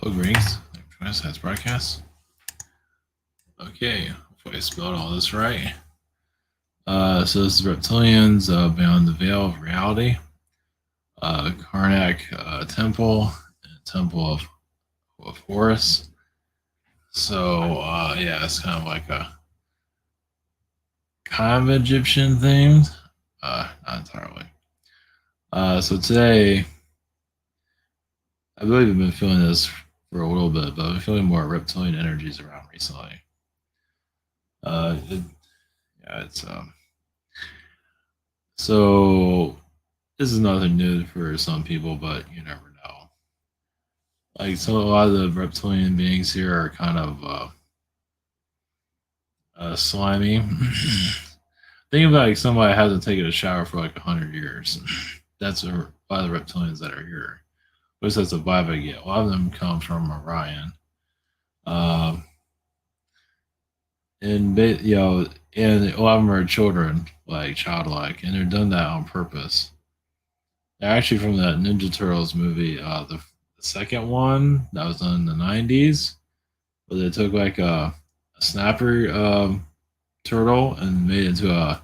Hello, greetings. That's broadcast. Okay, hopefully I spelled all this right. So this is Reptilians Beyond the Veil of Reality, Karnak Temple, and Temple of Horus. So yeah, it's kind of like a kind of Egyptian themed, not entirely. So today, I believe I've been feeling this for a little bit, but I've been feeling more reptilian energies around recently. Yeah, it's so this is nothing new for some people, but you never know. Like, so a lot of the reptilian beings here are kind of slimy. Think about like somebody hasn't taken a shower for like 100 years. That's a lot of the reptilians that are here. At least that's the vibe I get. A lot of them come from Orion. Uh, and and a lot of them are children, like childlike, and they're done that on purpose. They're actually from that Ninja Turtles movie, the second one that was done in the '90s, where they took like a snapper turtle and made it into a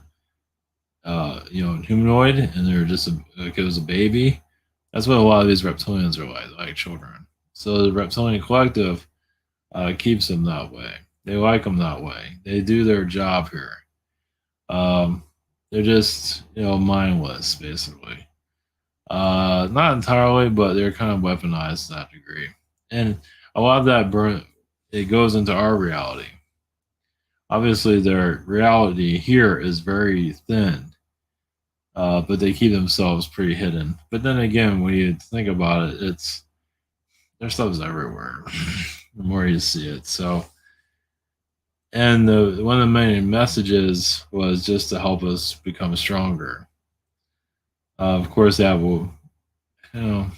humanoid, and they're just like it was a baby. That's what a lot of these reptilians are like children. So the reptilian collective keeps them that way. They like them that way. They do their job here. Um, they're just mindless, basically. Not entirely, but they're kind of weaponized to that degree. And a lot of that it goes into our reality. Obviously, their reality here is very thin, but they keep themselves pretty hidden. But then again, when you think about it, their stuff's everywhere. The more you see it, so. And one of the main messages was just to help us become stronger. Of course, that will, either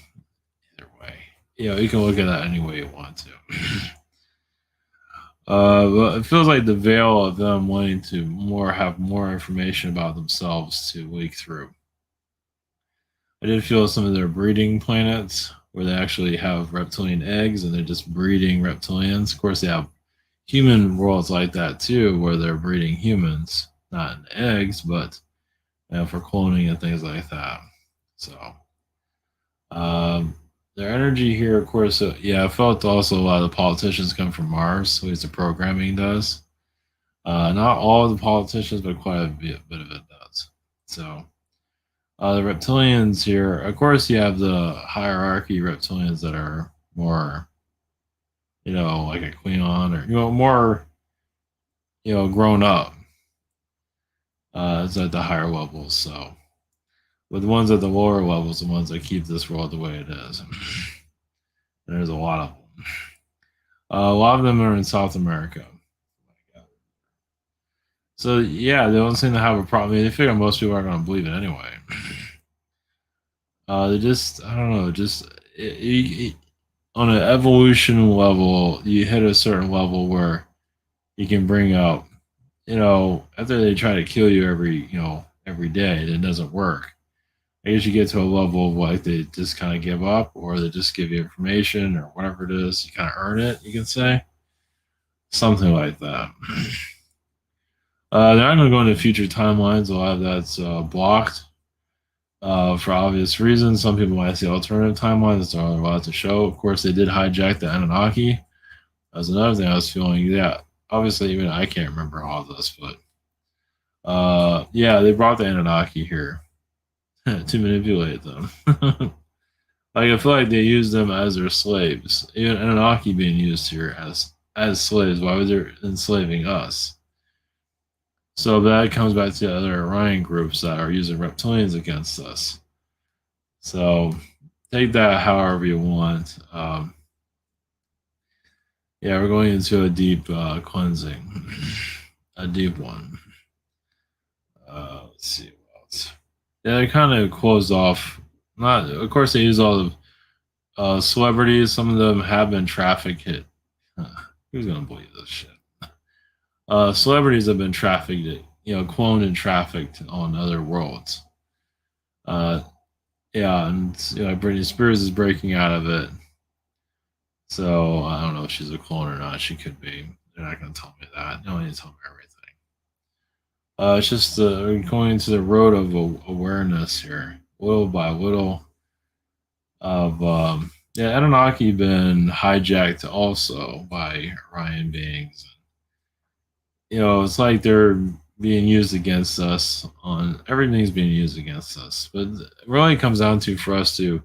way, you can look at that any way you want to. But it feels like the veil of them wanting to have more information about themselves to leak through. I did feel some of their breeding planets where they actually have reptilian eggs and they're just breeding reptilians. Of course, they have human worlds like that too, where they're breeding humans, not in eggs, but for cloning and things like that. So, their energy here, of course, I felt also a lot of the politicians come from Mars, at least the programming does. Not all of the politicians, but quite a bit of it does. So, the reptilians here, of course, you have the hierarchy reptilians that are more, like a Klingon or, more, grown up. It's at the higher levels. So, with the ones at the lower levels, the ones that keep this world the way it is. There's a lot of them. A lot of them are in South America. So yeah, they don't seem to have a problem. I mean, they figure most people aren't going to believe it anyway. They just, I don't know, just on an evolution level, you hit a certain level where you can bring out, after they try to kill you every day, it doesn't work. I guess you get to a level of like they just kind of give up, or they just give you information or whatever it is. You kind of earn it, you can say. Something like that. They're not going to go into future timelines. A lot of that's blocked for obvious reasons. Some people might see alternative timelines. That's not allowed to show. Of course, they did hijack the Anunnaki. That was another thing I was feeling. Yeah, obviously, even I can't remember all of this, but yeah, they brought the Anunnaki here to manipulate them. Like, I feel like they use them as their slaves. Even Anunnaki being used here as slaves. Why was they enslaving us? So that comes back to the other Orion groups that are using reptilians against us. So take that however you want. Yeah, we're going into a deep cleansing, a deep one. Let's see what else. Yeah, they kind of closed off. Not, of course, they use all the celebrities. Some of them have been trafficked. Who's gonna believe this shit? Celebrities have been trafficked, cloned and trafficked on other worlds. Yeah, and Britney Spears is breaking out of it. So I don't know if she's a clone or not. She could be. They're not going to tell me that. They don't need to tell me everything. It's just going to the road of awareness here, little by little. Of yeah, Anunnaki been hijacked also by Orion beings. It's like they're being used against us. On everything's being used against us, but it really comes down to for us to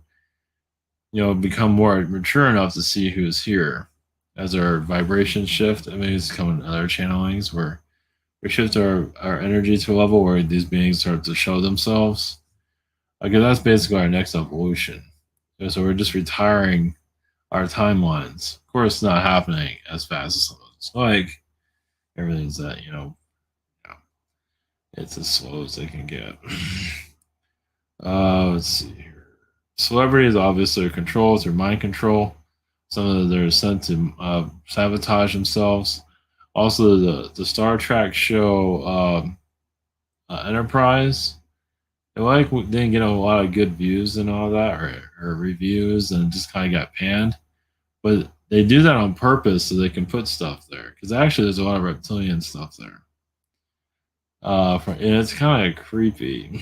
become more mature enough to see who's here as our vibrations shift. I mean, it's coming other channelings where we shift our energy to a level where these beings start to show themselves. Because that's basically our next evolution. So we're just retiring our timelines. Of course, it's not happening as fast as it's like everything's that it's as slow as they can get. Let's see here. Celebrities obviously are controlled through mind control. Some of them are sent to sabotage themselves. Also, the Star Trek show Enterprise. It didn't get a lot of good views and all that, or reviews, and it just kind of got panned. But they do that on purpose so they can put stuff there. Because actually, there's a lot of reptilian stuff there. And it's kind of creepy.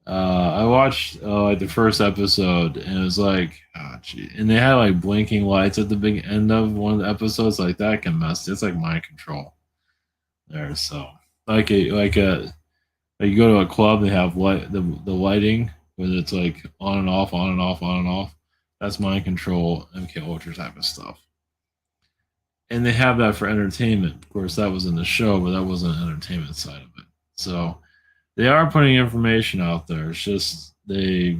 I watched like the first episode, and it was like, oh, gee. And they had like blinking lights at the big end of one of the episodes. Like that can mess. It's like mind control there. So like you go to a club, they have the lighting, whether it's like on and off, on and off, on and off. That's mind control, MK Ultra type of stuff. And they have that for entertainment. Of course, that was in the show, but that wasn't the entertainment side of it. So they are putting information out there. It's just they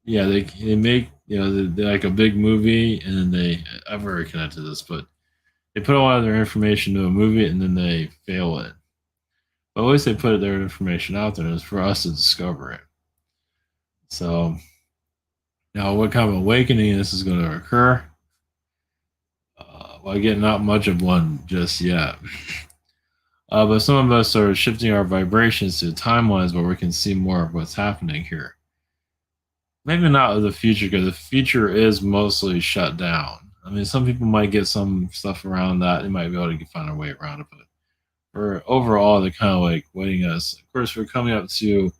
make they like a big movie, and then I'm very connected to this, but they put a lot of their information into a movie and then they fail it. But at least they put their information out there, and it's for us to discover it. So now, what kind of awakening this is going to occur? Well, again, not much of one just yet. But some of us are shifting our vibrations to timelines where we can see more of what's happening here. Maybe not of the future, because the future is mostly shut down. I mean, some people might get some stuff around that. They might be able to find a way around it. But for overall, they're kind of like waiting us. Of course, we're coming up to,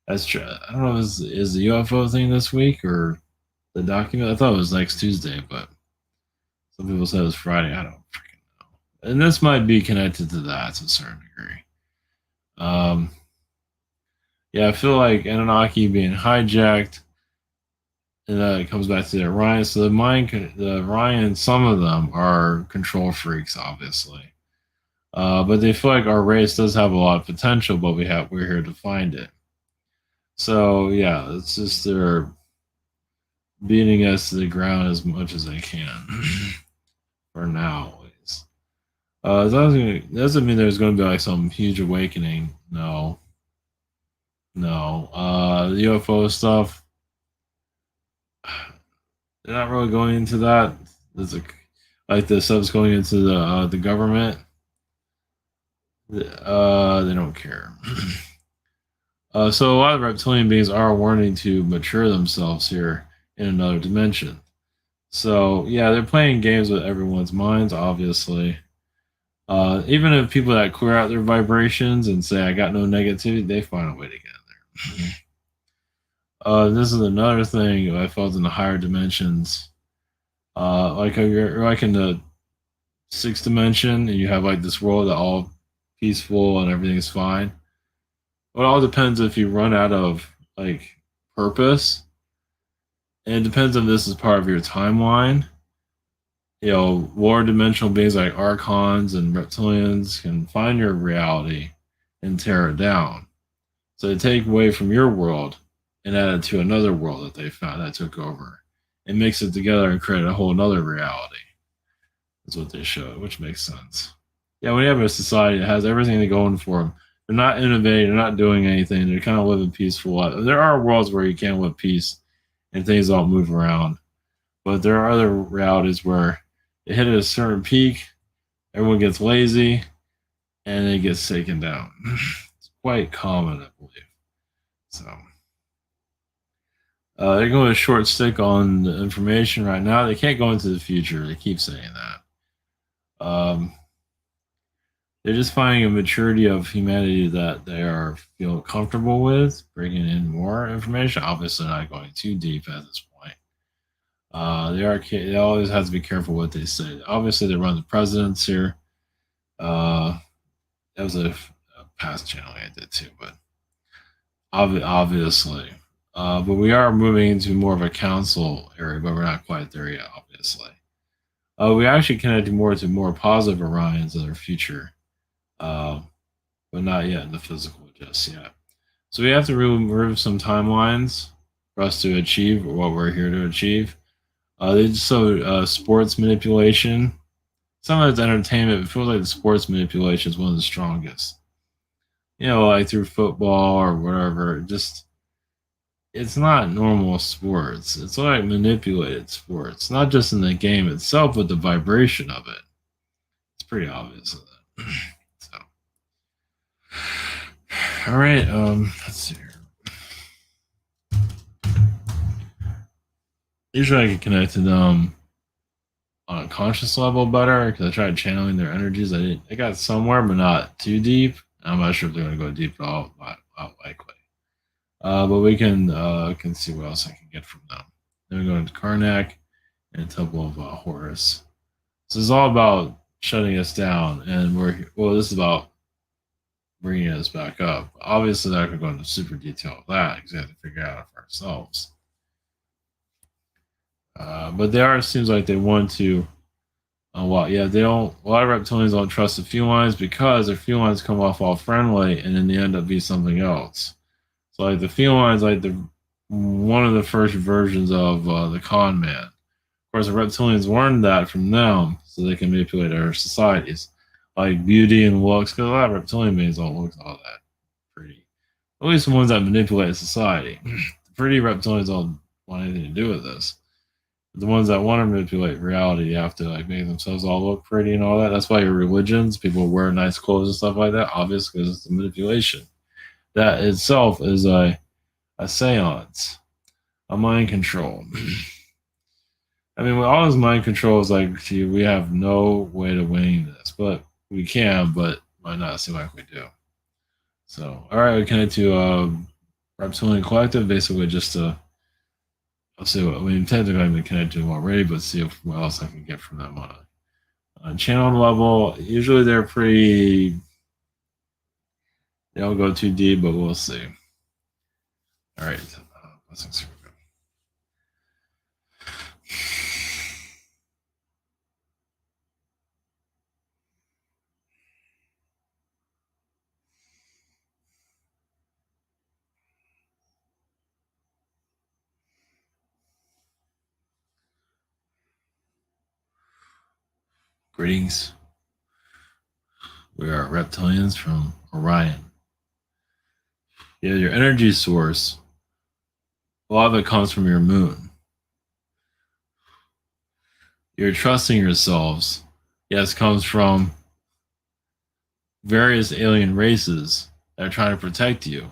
I don't know, is the UFO thing this week or the document? I thought it was next Tuesday, but some people said it was Friday. I don't freaking know. And this might be connected to that to a certain degree. Yeah, I feel like Anunnaki being hijacked, and it comes back to the Orion. So the Orion, some of them are control freaks, obviously, but they feel like our race does have a lot of potential, but we're here to find it. So yeah, it's just they're beating us to the ground as much as they can for now, at least. Doesn't mean there's going to be like some huge awakening. No. The UFO stuff, they're not really going into that. There's like the stuff's going into the government. They don't care. So a lot of reptilian beings are wanting to mature themselves here in another dimension. So yeah, they're playing games with everyone's minds, obviously. Even if people that clear out their vibrations and say I got no negativity, they find a way to get in there. This is another thing I felt in the higher dimensions. Like you're like in the sixth dimension, and you have like this world that all peaceful and everything's fine. Well, it all depends if you run out of like purpose, and it depends if this is part of your timeline. Lower dimensional beings like archons and reptilians can find your reality and tear it down. So they take away from your world and add it to another world that they found that took over, and mix it together and create a whole another reality. That's what they show, which makes sense. Yeah, when you have a society that has everything going for them, they're not innovating, they're not doing anything, they're kind of living peaceful life. There are worlds where you can't live peace and things don't move around, but there are other realities where it hit at a certain peak, everyone gets lazy, and it gets taken down. It's quite common, I believe. So, They're going to short stick on the information right now. They can't go into the future. They keep saying that. They're just finding a maturity of humanity that they are feel comfortable with bringing in more information. Obviously, not going too deep at this point. They always have to be careful what they say. Obviously, they run the presidents here. Uh, that was a past channel I did too, but obviously. But we are moving into more of a council area, but we're not quite there yet, obviously. We actually connected more to more positive Orions in our future, uh, but not yet in the physical just yet. So we have to remove some timelines for us to achieve what we're here to achieve. They just so sports manipulation. Some of it's entertainment. It feels like the sports manipulation is one of the strongest. You know, like through football or whatever. Just it's not normal sports. It's like manipulated sports, not just in the game itself, but the vibration of it. It's pretty obvious. So, all right. Let's see here. Usually, I can connect to them on a conscious level better because I tried channeling their energies. I got somewhere, but not too deep. I'm not sure if they're going to go deep at all. Not likely. But we can see what else I can get from them. Then we go into Karnak and a Temple of Horus. So it's all about shutting us down, and this is about bringing us back up. Obviously, not going to go into super detail of that because we have to figure it out for ourselves. But seems like they want to. They don't. A lot of reptilians don't trust the felines because their felines come off all friendly, and then they end up being something else. So like the felines, like the one of the first versions of the con man. Of course, the reptilians learned that from them, so they can manipulate our societies, like beauty and looks. Because a lot of reptilian beings don't look all that pretty. At least the ones that manipulate society. The pretty reptilians don't want anything to do with this. The ones that want to manipulate reality have to like make themselves all look pretty and all that. That's why your religions, people wear nice clothes and stuff like that. Obviously, because it's the manipulation. That itself is a seance, a mind control. I mean, with all this mind control is like, we have no way to win this, but we can, but might not seem like we do. So, all right, we connect to Reptilian Collective, basically just to, I'll see what we technically I've been connected to them already, but see what else I can get from them on a channel level. Usually they're pretty, they don't go too deep, but we'll see. All right, blessings. Here we go. Greetings. We are reptilians from Orion. Yeah, your energy source, a lot of it comes from your moon. You're trusting yourselves, yes, comes from various alien races that are trying to protect you.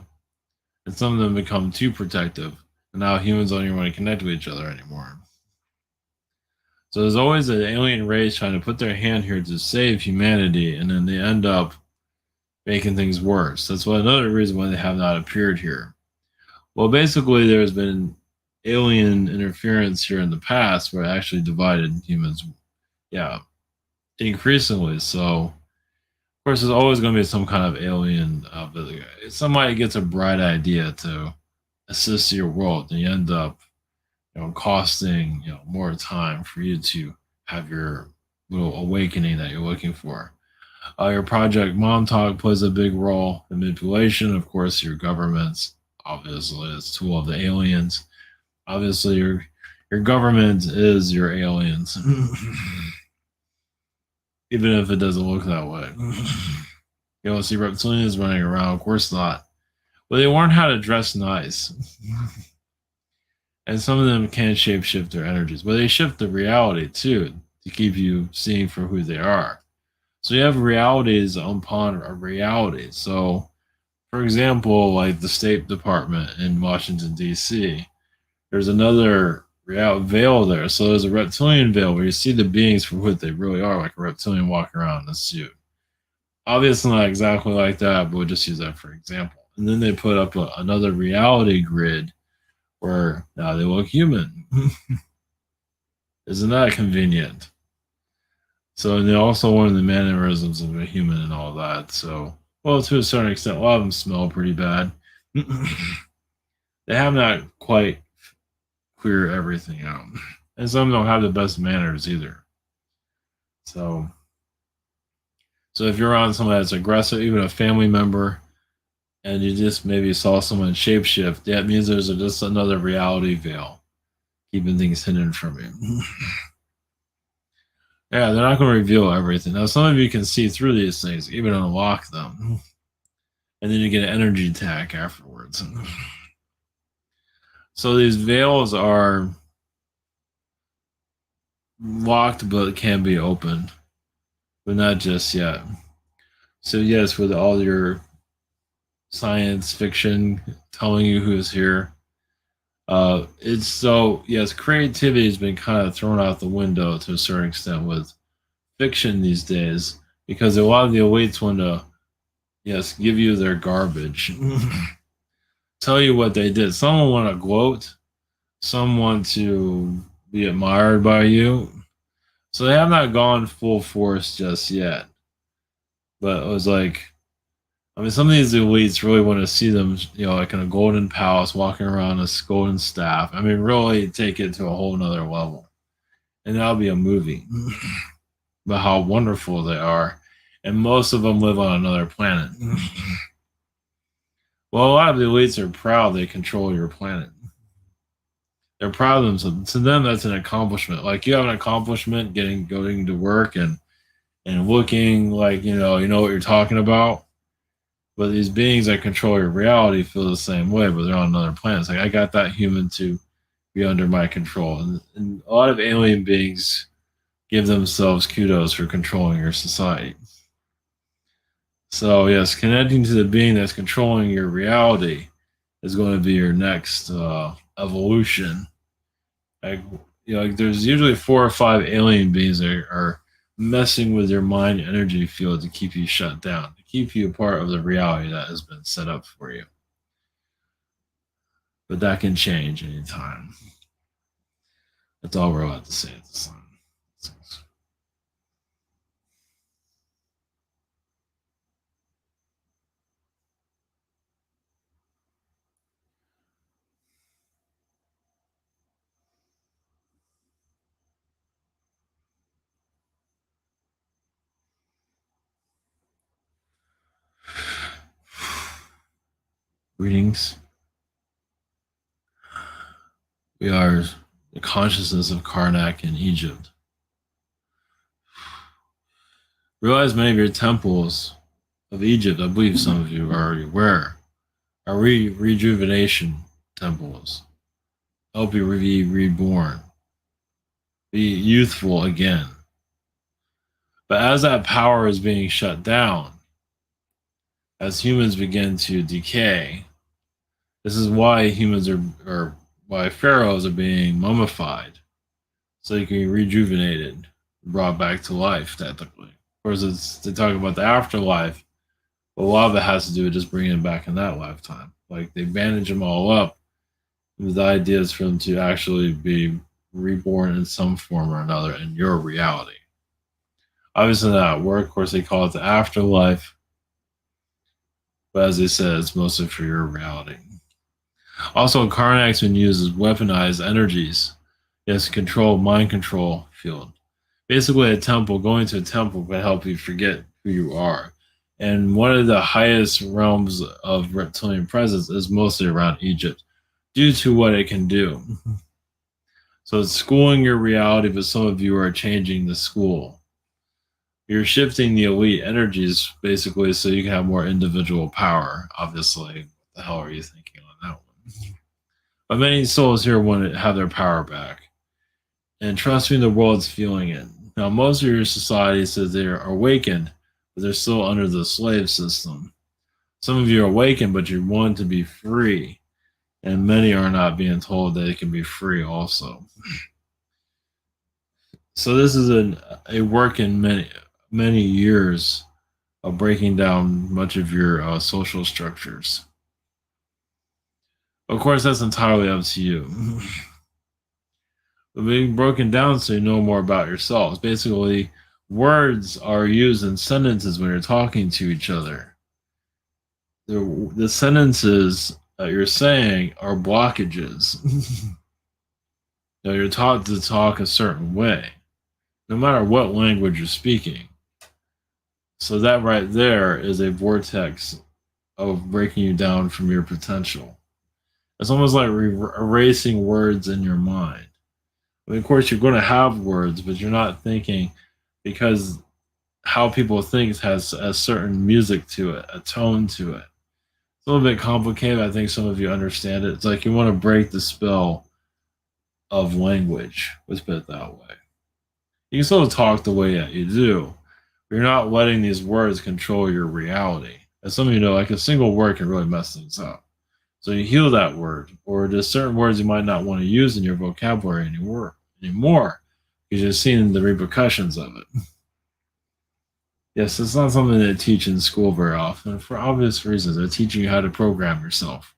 And some of them become too protective. And now humans don't even want to connect with each other anymore. So there's always an alien race trying to put their hand here to save humanity, and then they end up making things worse. That's another reason why they have not appeared here. Well, basically, there's been alien interference here in the past where it actually divided humans, increasingly. So, of course, there's always going to be some kind of alien. Somebody gets a bright idea to assist your world, and you end up costing more time for you to have your little awakening that you're looking for. Your Project Montauk plays a big role in manipulation. Of course, your governments, obviously, it's a tool of the aliens. Obviously, your government is your aliens, even if it doesn't look that way. You don't see reptilians running around, of course not. But they learn how to dress nice. And some of them can shapeshift their energies, but they shift the reality too to keep you seeing for who they are. So you have realities upon a reality. So, for example, like the State Department in Washington, D.C., there's another veil there. So there's a reptilian veil where you see the beings for what they really are, like a reptilian walking around in a suit. Obviously not exactly like that, but we'll just use that for example. And then they put up another reality grid where now they look human. Isn't that convenient? So and they also wanted the mannerisms of a human and all that. So, well, to a certain extent, a lot of them smell pretty bad. They have not quite clear everything out, and some don't have the best manners either. So, so if you're on someone that's aggressive, even a family member, and you just maybe saw someone shapeshift, that means there's just another reality veil keeping things hidden from you. Yeah, they're not going to reveal everything. Now, some of you can see through these things, even unlock them, and then you get an energy attack afterwards. So these veils are locked, but can be opened, but not just yet. So yes, with all your science fiction telling you who's here, it's so yes, creativity has been kind of thrown out the window to a certain extent with fiction these days because a lot of the elites want to yes give you their garbage, tell you what they did. Some want to gloat, some want to be admired by you. So they have not gone full force just yet. But it was like, I mean, some of these elites really want to see them, you know, like in a golden palace, walking around a golden staff. I mean, really take it to a whole nother level. And that'll be a movie about how wonderful they are. And most of them live on another planet. Well, a lot of the elites are proud they control your planet. They're proud of themselves. To them, that's an accomplishment. Like you have an accomplishment going to work and looking like you know what you're talking about. But these beings that control your reality feel the same way, but they're on another planet. It's like I got that human to be under my control, and a lot of alien beings give themselves kudos for controlling your society. So yes, connecting to the being that's controlling your reality is going to be your next evolution. Like like there's usually 4 or 5 alien beings that are messing with your mind energy field to keep you shut down, to keep you a part of the reality that has been set up for you. But that can change anytime. That's all we're allowed to say at this time. Greetings. We are the consciousness of Karnak in Egypt. Realize many of your temples of Egypt, I believe some of you are already aware, are rejuvenation temples. Help you be reborn. Be youthful again. But as that power is being shut down, as humans begin to decay, this is why humans or why pharaohs are being mummified, so they can be rejuvenated, brought back to life, technically. Of course, they talk about the afterlife, but a lot of it has to do with just bringing them back in that lifetime. Like they bandage them all up, with the idea is for them to actually be reborn in some form or another in your reality. Obviously, not at work. Of course, they call it the afterlife, but as they said, it's mostly for your reality. Also, Karnak's been used as weaponized energies. Yes, mind control field. Basically, going to a temple can help you forget who you are. And one of the highest realms of reptilian presence is mostly around Egypt, due to what it can do. So it's schooling your reality, but some of you are changing the school. You're shifting the elite energies, basically, so you can have more individual power. Obviously, what the hell are you thinking on that one? But many souls here want to have their power back. And trust me, the world's feeling it. Now, most of your society says they're awakened, but they're still under the slave system. Some of you are awakened, but you want to be free. and many are not being told that they can be free also. So this is a work in many years of breaking down much of your social structures. Of course, that's entirely up to you. But being broken down so you know more about yourselves. Basically, words are used in sentences when you're talking to each other. The sentences that you're saying are blockages. You're taught to talk a certain way, no matter what language you're speaking. So that right there is a vortex of breaking you down from your potential. It's almost like erasing words in your mind. I mean, of course, you're going to have words, but you're not thinking because how people think has a certain music to it, a tone to it. It's a little bit complicated. I think some of you understand it. It's like you want to break the spell of language. Let's put it that way. You can still talk the way that you do. But you're not letting these words control your reality. As some of you know, like a single word can really mess things up. So you heal that word, or there's certain words you might not want to use in your vocabulary anymore because you're seeing the repercussions of it. Yes, it's not something they teach in school very often for obvious reasons. They're teaching you how to program yourself.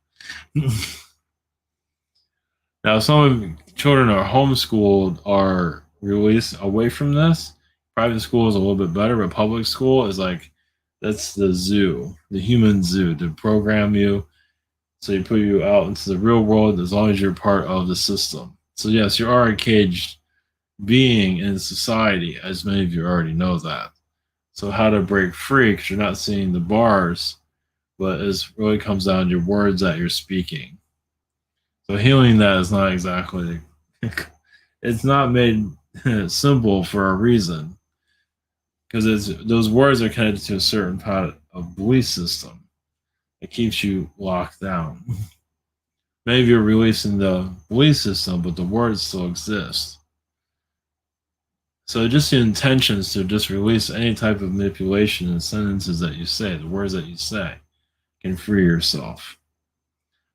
Now, some children are homeschooled are released away from this. Private school is a little bit better, but public school is like that's the zoo, the human zoo, to program you. So you put you out into the real world as long as you're part of the system. So yes, you are a caged being in society, as many of you already know that. So how to break free, because you're not seeing the bars, but it really comes down to your words that you're speaking. So healing that is not exactly, it's not made simple for a reason, because those words are connected to a certain part of belief system. It keeps you locked down. Maybe you're releasing the belief system, but the words still exist. So just the intentions to just release any type of manipulation in sentences that you say, the words that you say, can free yourself.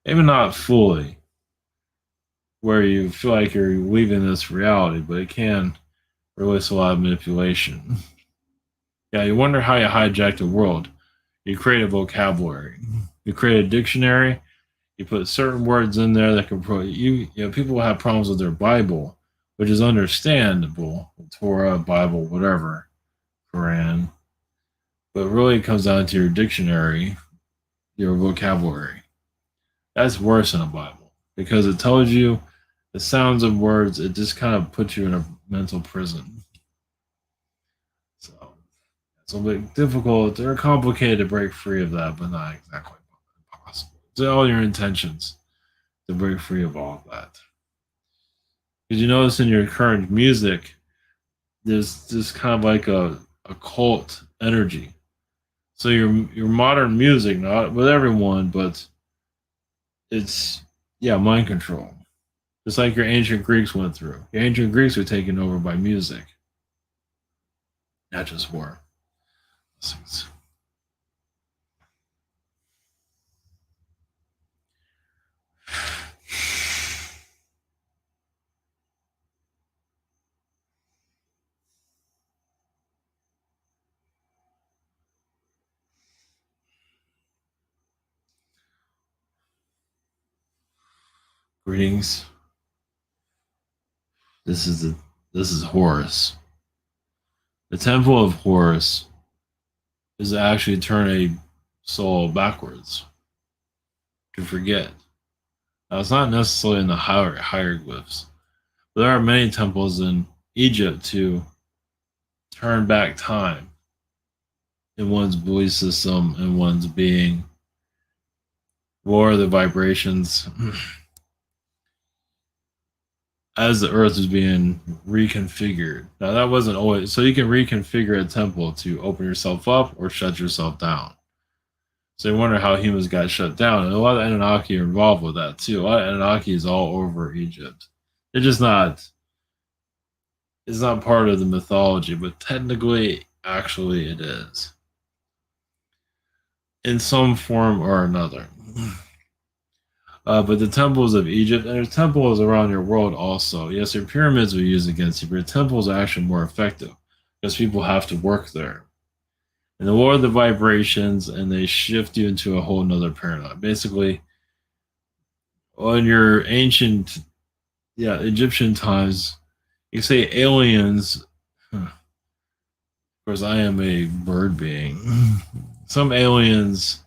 Maybe not fully, where you feel like you're leaving this reality, but it can release a lot of manipulation. Yeah, you wonder how you hijack the world. You create a vocabulary. You create a dictionary. You put certain words in there that can people have problems with their Bible, which is understandable, Torah, Bible, whatever, Quran. But really it comes down to your dictionary, your vocabulary. That's worse than a Bible because it tells you the sounds of words, it just kind of puts you in a mental prison. So it's a bit difficult. They're complicated to break free of that, but not exactly impossible. It's all your intentions to break free of all of that. Because you notice in your current music, there's this kind of like a cult energy. So your modern music, not with everyone, but it's mind control. Just like your ancient Greeks went through. Your ancient Greeks were taken over by music, not just war. Greetings. This is Horus. The temple of Horus is to actually turn a soul backwards to forget. Now it's not necessarily in the hieroglyphs, but there are many temples in Egypt to turn back time in one's belief system and one's being, lower the vibrations as the earth is being reconfigured. Now that wasn't always so you can reconfigure a temple to open yourself up or shut yourself down. So you wonder how humans got shut down. And a lot of Anunnaki are involved with that too. A lot of Anunnaki is all over Egypt. They're just not it's not part of the mythology, but technically actually it is. In some form or another. But the temples of Egypt, and there's temples around your world also. Yes, your pyramids will use against you, but your temples are actually more effective because people have to work there. And the lower the vibrations, and they shift you into a whole nother paradigm. Basically, on your ancient, Egyptian times, you say aliens. Of course, I am a bird being. Some aliens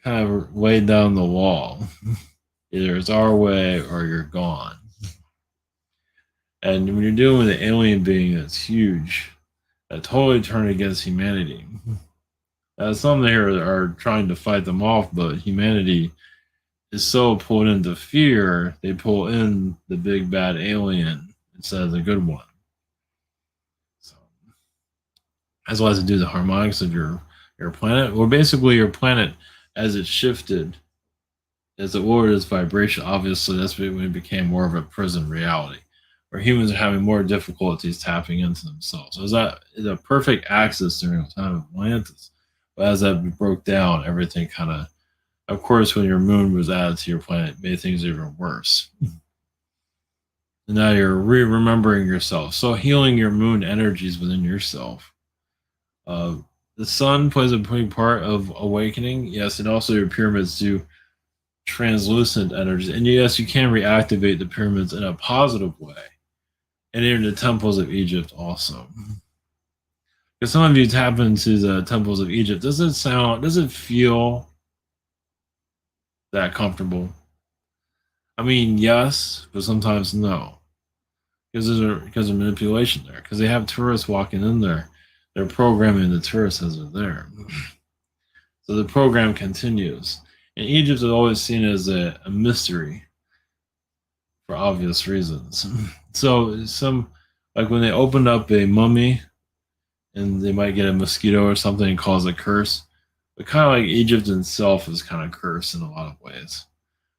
kind of laid down the wall. Either it's our way or you're gone. And when you're dealing with an alien being that's huge, that totally turned against humanity. Some here are trying to fight them off, but humanity is so pulled into fear, they pull in the big bad alien instead of the good one. So as well as to do the harmonics of your planet, or basically your planet as it shifted, as it lowered its vibration. Obviously, that's when it became more of a prison reality, where humans are having more difficulties tapping into themselves. So is that is a perfect axis during the time of Atlantis. But as that broke down, everything kind of course, when your moon was added to your planet, made things even worse. And now you're remembering yourself. So healing your moon energies within yourself. Uh, the sun plays a big part of awakening. Yes, and also your pyramids do translucent energies. And yes, you can reactivate the pyramids in a positive way. And even the temples of Egypt also. Because some of you tap into the temples of Egypt. Does it feel that comfortable? I mean, yes, but sometimes no. Because of manipulation there. Because they have tourists walking in there. They're programming the tourists as they're there. So the program continues. And Egypt is always seen as a mystery for obvious reasons. So like when they opened up a mummy and they might get a mosquito or something and cause a curse, but kind of like Egypt itself is kind of cursed in a lot of ways.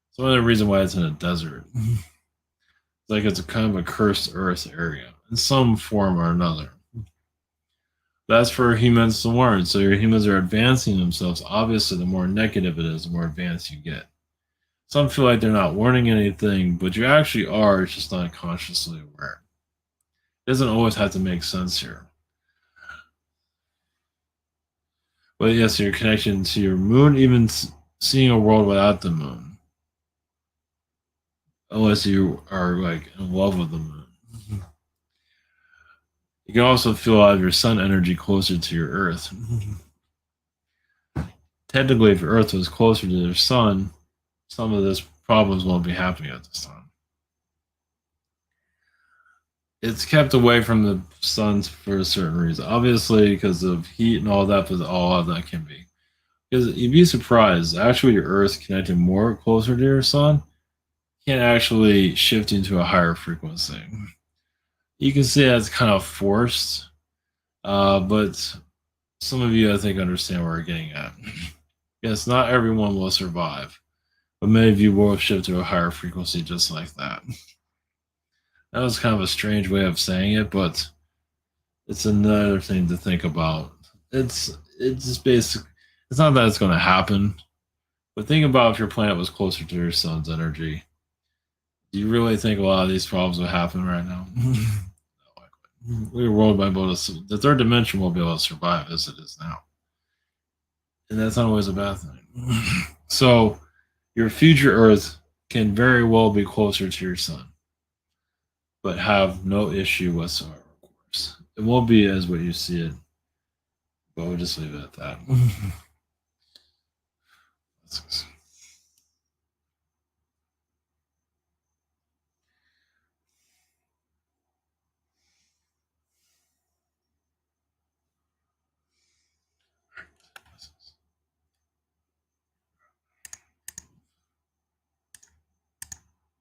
So one of the reasons why it's in a desert. It's like it's a kind of a cursed earth area in some form or another. That's for humans to learn. So your humans are advancing themselves. Obviously, the more negative it is, the more advanced you get. Some feel like they're not learning anything, but you actually are, it's just not consciously aware. It doesn't always have to make sense here. But yes, your connection to your moon, even seeing a world without the moon. Unless you are like in love with the moon. You can also feel out of your sun energy closer to your earth. Technically, if your earth was closer to your sun, some of this problems won't be happening at this time. It's kept away from the sun for a certain reason. Obviously, because of heat and all that, but all of that can be. Because you'd be surprised, actually, your earth connected more closer to your sun can actually shift into a higher frequency. You can see that's kind of forced, but some of you, I think, understand where we're getting at. Yes, not everyone will survive, but many of you will shift to a higher frequency just like that. That was kind of a strange way of saying it, but it's another thing to think about. It's just basic. It's not that it's going to happen, but think about if your planet was closer to your sun's energy. Do you really think a lot of these problems would happen right now? We're world by able to, the third dimension will be able to survive as it is now, and that's not always a bad thing. So, your future Earth can very well be closer to your sun, but have no issue whatsoever. Of course, it won't be as what you see it, but we'll just leave it at that.